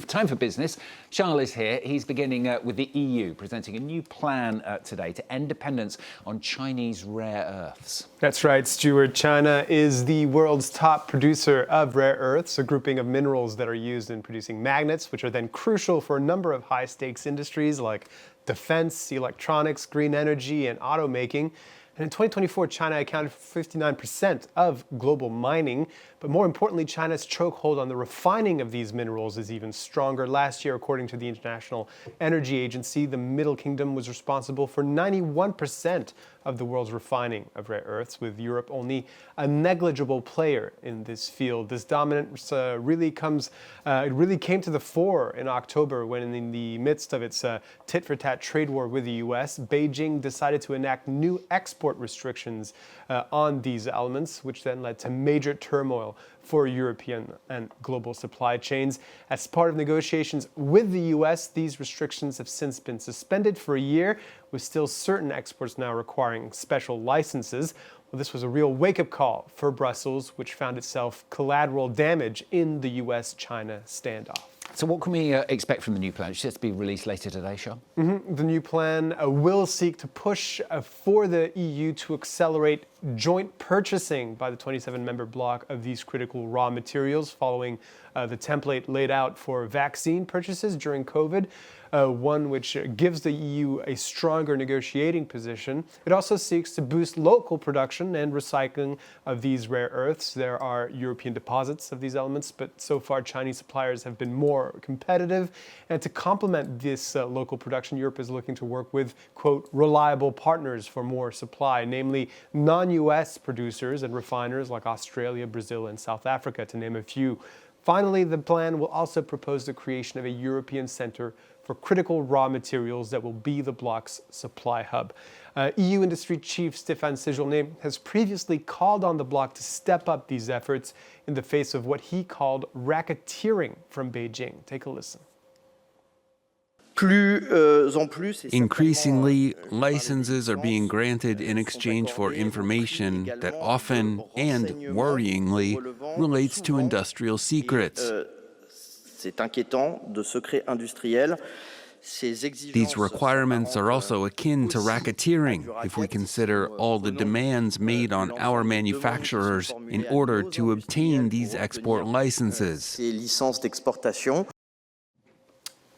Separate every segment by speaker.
Speaker 1: Time for business. Charles is here. He's beginning with the EU, presenting a new plan today to end dependence on Chinese rare earths.
Speaker 2: That's right, Stuart. China is the world's top producer of rare earths, a grouping of minerals that are used in producing magnets, which are then crucial for a number of high-stakes industries like defense, electronics, green energy, and automaking. And in 2024, China accounted for 59% of global mining. But more importantly, China's chokehold on the refining of these minerals is even stronger. Last year, according to the International Energy Agency, the Middle Kingdom was responsible for 91% of the world's refining of rare earths, with Europe only a negligible player in this field. This dominance really came to the fore in October when, in the midst of its tit-for-tat trade war with the US, Beijing decided to enact new export restrictions on these elements, which then led to major turmoil for European and global supply chains. As part of negotiations with the US, these restrictions have since been suspended for a year, with still certain exports now requiring special licenses. Well, this was a real wake-up call for Brussels, which found itself collateral damage in the US-China standoff.
Speaker 1: So what can we expect from the new plan? It's set to be released later today, Sean?
Speaker 2: The new plan will seek to push for the EU to accelerate joint purchasing by the 27-member bloc of these critical raw materials, following the template laid out for vaccine purchases during COVID, one which gives the EU a stronger negotiating position. It also seeks to boost local production and recycling of these rare earths. There are European deposits of these elements, but so far Chinese suppliers have been more competitive. And to complement this local production, Europe is looking to work with, quote, reliable partners for more supply, namely non-US producers and refiners like Australia, Brazil, and South Africa, to name a few. Finally, the plan will also propose the creation of a European Centre for Critical Raw Materials that will be the bloc's supply hub. EU Industry Chief Stéphane Séjourné has previously called on the bloc to step up these efforts in the face of what he called racketeering from Beijing. Take a listen.
Speaker 3: Increasingly, licenses are being granted in exchange for information that often and worryingly relates to industrial secrets. These requirements are also akin to racketeering if we consider all the demands made on our manufacturers in order to obtain these export licenses.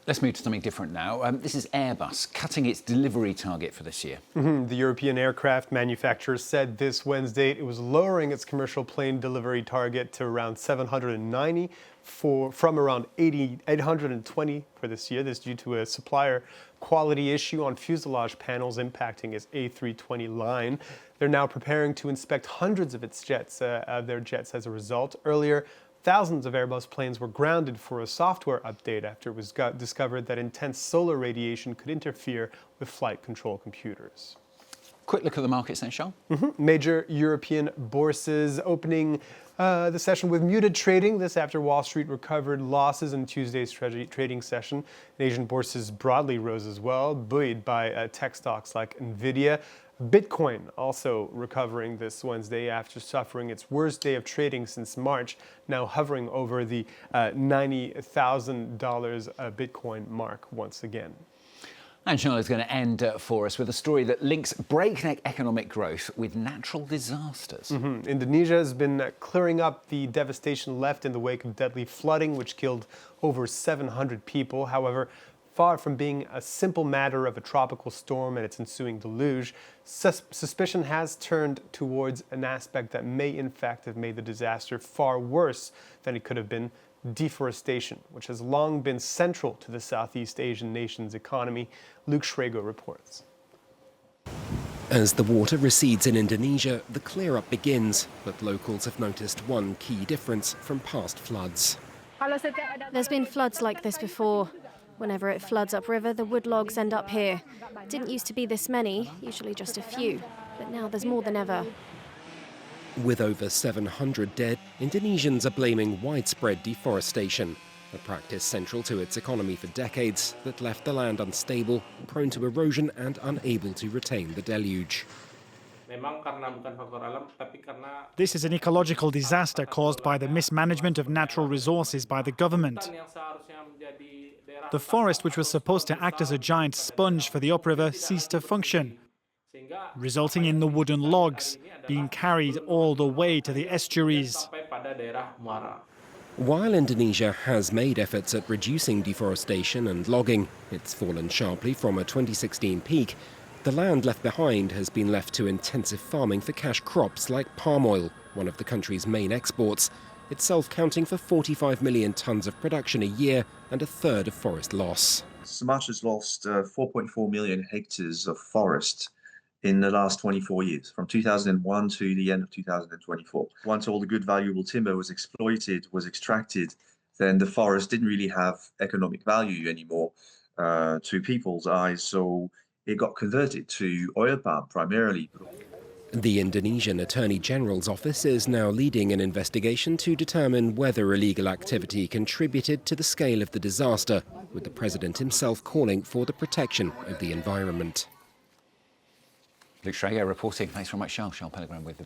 Speaker 1: Let's move to something different now. This is Airbus cutting its delivery target for this year.
Speaker 2: The European aircraft manufacturer said this Wednesday it was lowering its commercial plane delivery target to around 790 from around 820 for this year. This is due to a supplier quality issue on fuselage panels impacting its A320 line. They're now preparing to inspect hundreds of their jets as a result. Earlier, thousands of Airbus planes were grounded for a software update after it was discovered that intense solar radiation could interfere with flight control computers.
Speaker 1: Quick look at the markets then, Sean.
Speaker 2: Major European bourses opening the session with muted trading. This after Wall Street recovered losses in Tuesday's trading session. Asian bourses broadly rose as well, buoyed by tech stocks like Nvidia. Bitcoin also recovering this Wednesday after suffering its worst day of trading since March, now hovering over the $90,000 Bitcoin mark once again.
Speaker 1: And Charlotte is going to end for us with a story that links breakneck economic growth with natural disasters.
Speaker 2: Indonesia has been clearing up the devastation left in the wake of deadly flooding, which killed over 700 people. However, far from being a simple matter of a tropical storm and its ensuing deluge, suspicion has turned towards an aspect that may in fact have made the disaster far worse than it could have been: deforestation, which has long been central to the Southeast Asian nation's economy. Luke Schrago reports.
Speaker 4: As the water recedes in Indonesia, the clear-up begins, but locals have noticed one key difference from past floods.
Speaker 5: There's been floods like this before. Whenever it floods upriver, the woodlogs end up here. Didn't used to be this many, usually just a few, but now there's more than ever.
Speaker 4: With over 700 dead, Indonesians are blaming widespread deforestation, a practice central to its economy for decades that left the land unstable, prone to erosion and unable to retain the deluge.
Speaker 6: This is an ecological disaster caused by the mismanagement of natural resources by the government. The forest, which was supposed to act as a giant sponge for the upriver, ceased to function, resulting in the wooden logs being carried all the way to the estuaries.
Speaker 4: While Indonesia has made efforts at reducing deforestation and logging, it's fallen sharply from a 2016 peak. The land left behind has been left to intensive farming for cash crops like palm oil, one of the country's main exports, itself counting for 45 million tonnes of production a year and a third of forest loss.
Speaker 7: Sumatra has lost 4.4 million hectares of forest in the last 24 years, from 2001 to the end of 2024. Once all the good valuable timber was exploited, was extracted, then the forest didn't really have economic value anymore to people's eyes, so it got converted to oil palm primarily.
Speaker 4: The Indonesian Attorney General's office is now leading an investigation to determine whether illegal activity contributed to the scale of the disaster, with the president himself calling for the protection of the environment.
Speaker 1: Luke Strago reporting. Thanks very much, Charles Pellegrin with the